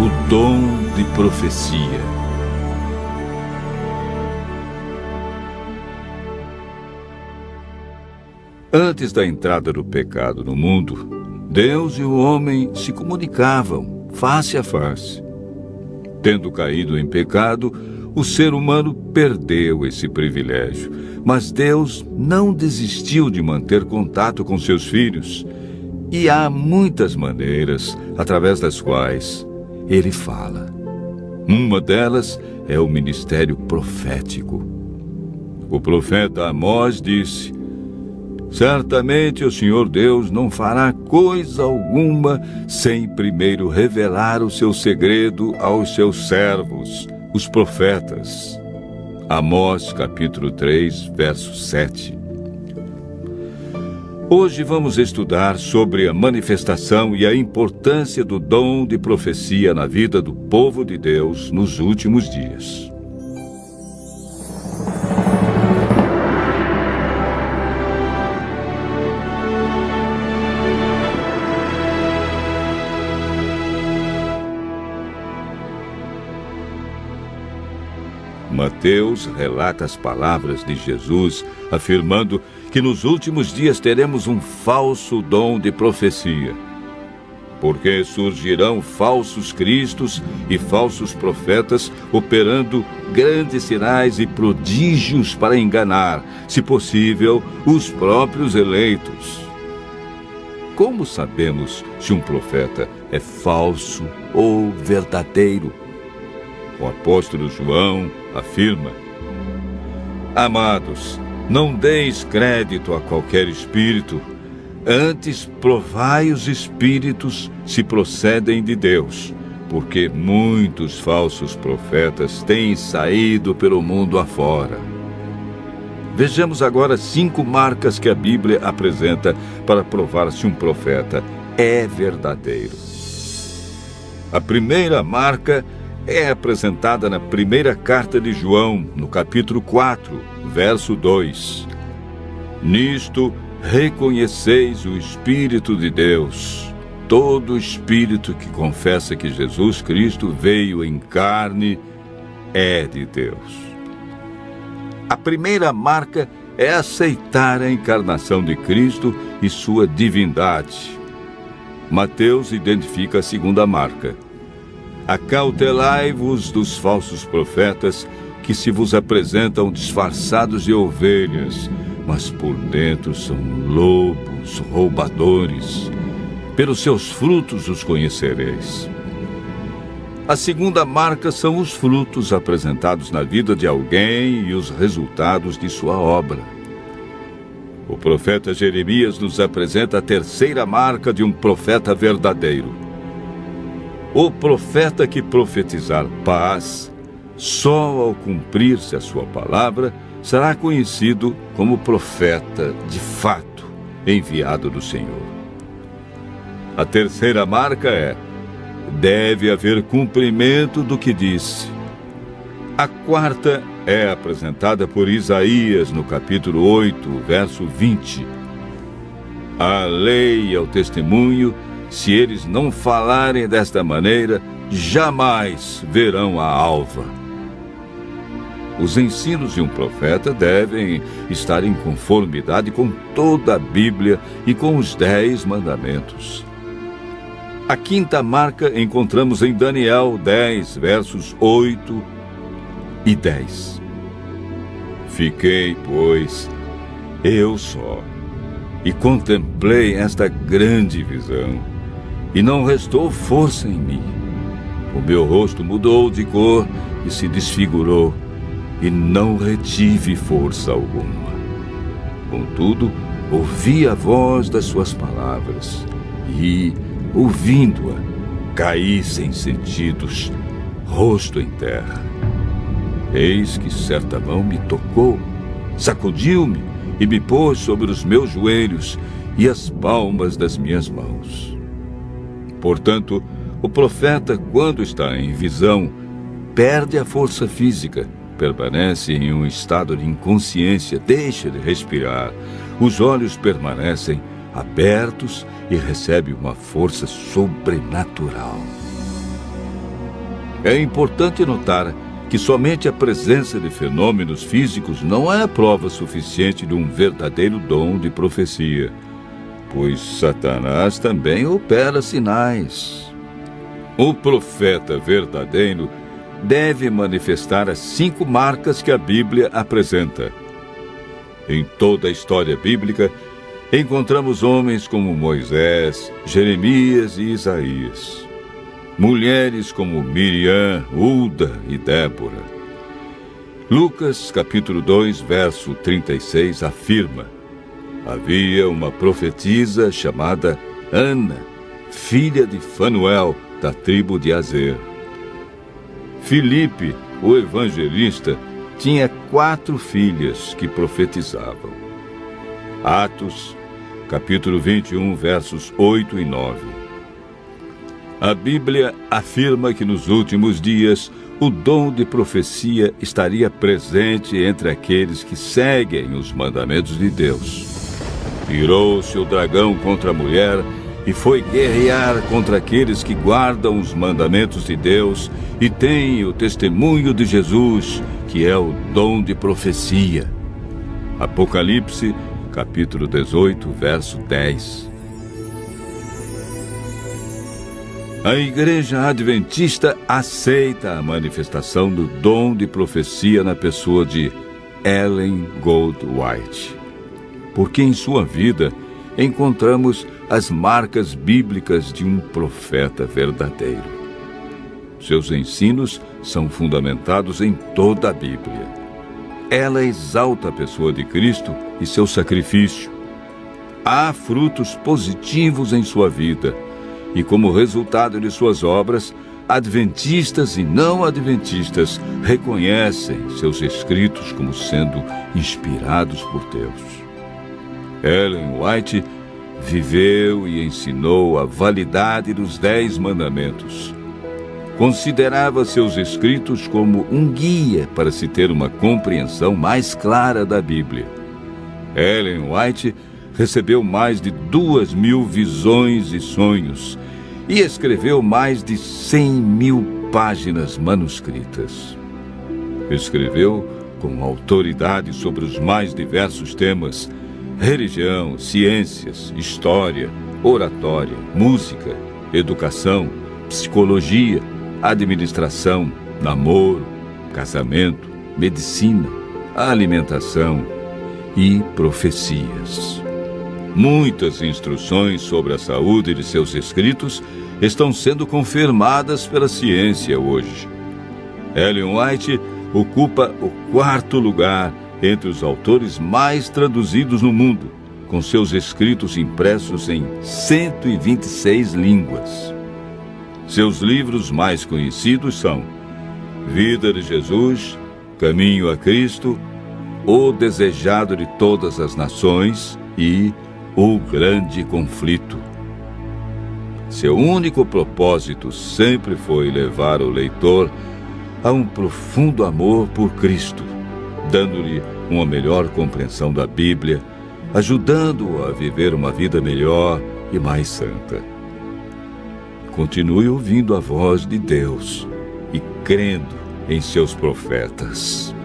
o dom de profecia. Antes da entrada do pecado no mundo, Deus e o homem se comunicavam face a face. Tendo caído em pecado, o ser humano perdeu esse privilégio, mas Deus não desistiu de manter contato com seus filhos. E há muitas maneiras através das quais Ele fala. Uma delas é o ministério profético. O profeta Amós disse: certamente o Senhor Deus não fará coisa alguma sem primeiro revelar o seu segredo aos seus servos, os profetas. Amós, capítulo 3, verso 7. Hoje vamos estudar sobre a manifestação e a importância do dom de profecia na vida do povo de Deus nos últimos dias. Mateus relata as palavras de Jesus, afirmando que nos últimos dias teremos um falso dom de profecia. Porque surgirão falsos cristos e falsos profetas, operando grandes sinais e prodígios para enganar, se possível, os próprios eleitos. Como sabemos se um profeta é falso ou verdadeiro? O apóstolo João afirma: amados, não deis crédito a qualquer espírito, antes provai os espíritos se procedem de Deus, porque muitos falsos profetas têm saído pelo mundo afora. Vejamos agora 5 marcas que a Bíblia apresenta para provar se um profeta é verdadeiro. A primeira marca é apresentada na primeira carta de João, no capítulo 4, verso 2. Nisto reconheceis o Espírito de Deus. Todo espírito que confessa que Jesus Cristo veio em carne é de Deus. A primeira marca é aceitar a encarnação de Cristo e sua divindade. Mateus identifica a segunda marca: acautelai-vos dos falsos profetas que se vos apresentam disfarçados de ovelhas, mas por dentro são lobos roubadores. Pelos seus frutos os conhecereis. A segunda marca são os frutos apresentados na vida de alguém e os resultados de sua obra. O profeta Jeremias nos apresenta a terceira marca de um profeta verdadeiro. O profeta que profetizar paz, só ao cumprir-se a sua palavra, será conhecido como profeta de fato, enviado do Senhor. A terceira marca é: deve haver cumprimento do que disse. A quarta é apresentada por Isaías no capítulo 8, verso 20. A lei e ao testemunho, se eles não falarem desta maneira, jamais verão a alva. Os ensinos de um profeta devem estar em conformidade com toda a Bíblia e com os 10 mandamentos. A quinta marca encontramos em Daniel 10, versos 8 e 10. Fiquei, pois, eu só, e contemplei esta grande visão, e não restou força em mim. O meu rosto mudou de cor e se desfigurou, e não retive força alguma. Contudo, ouvi a voz das suas palavras, e, ouvindo-a, caí sem sentidos, rosto em terra. Eis que certa mão me tocou, sacudiu-me e me pôs sobre os meus joelhos e as palmas das minhas mãos. Portanto, o profeta, quando está em visão, perde a força física, permanece em um estado de inconsciência, deixa de respirar, os olhos permanecem abertos e recebe uma força sobrenatural. É importante notar que somente a presença de fenômenos físicos não é prova suficiente de um verdadeiro dom de profecia, pois Satanás também opera sinais. O profeta verdadeiro deve manifestar as 5 marcas que a Bíblia apresenta. Em toda a história bíblica, encontramos homens como Moisés, Jeremias e Isaías. Mulheres como Miriam, Hulda e Débora. Lucas, capítulo 2, verso 36, afirma: havia uma profetisa chamada Ana, filha de Fanuel, da tribo de Azer. Filipe, o evangelista, tinha 4 filhas que profetizavam. Atos, capítulo 21, versos 8 e 9. A Bíblia afirma que nos últimos dias o dom de profecia estaria presente entre aqueles que seguem os mandamentos de Deus. Virou-se o dragão contra a mulher e foi guerrear contra aqueles que guardam os mandamentos de Deus e têm o testemunho de Jesus, que é o dom de profecia. Apocalipse, capítulo 18, verso 10. A Igreja Adventista aceita a manifestação do dom de profecia na pessoa de Ellen Goldwhite, porque em sua vida encontramos as marcas bíblicas de um profeta verdadeiro. Seus ensinos são fundamentados em toda a Bíblia. Ela exalta a pessoa de Cristo e seu sacrifício. Há frutos positivos em sua vida, e como resultado de suas obras, adventistas e não adventistas reconhecem seus escritos como sendo inspirados por Deus. Ellen White viveu e ensinou a validade dos 10 mandamentos. Considerava seus escritos como um guia para se ter uma compreensão mais clara da Bíblia. Ellen White recebeu mais de 2.000 visões e sonhos e escreveu mais de 100.000 páginas manuscritas. Escreveu com autoridade sobre os mais diversos temas: religião, ciências, história, oratória, música, educação, psicologia, administração, namoro, casamento, medicina, alimentação e profecias. Muitas instruções sobre a saúde de seus escritos estão sendo confirmadas pela ciência hoje. Ellen White ocupa o 4º lugar entre os autores mais traduzidos no mundo, com seus escritos impressos em 126 línguas. Seus livros mais conhecidos são Vida de Jesus, Caminho a Cristo, O Desejado de Todas as Nações e O Grande Conflito. Seu único propósito sempre foi levar o leitor a um profundo amor por Cristo, dando-lhe uma melhor compreensão da Bíblia, ajudando-o a viver uma vida melhor e mais santa. Continue ouvindo a voz de Deus e crendo em seus profetas.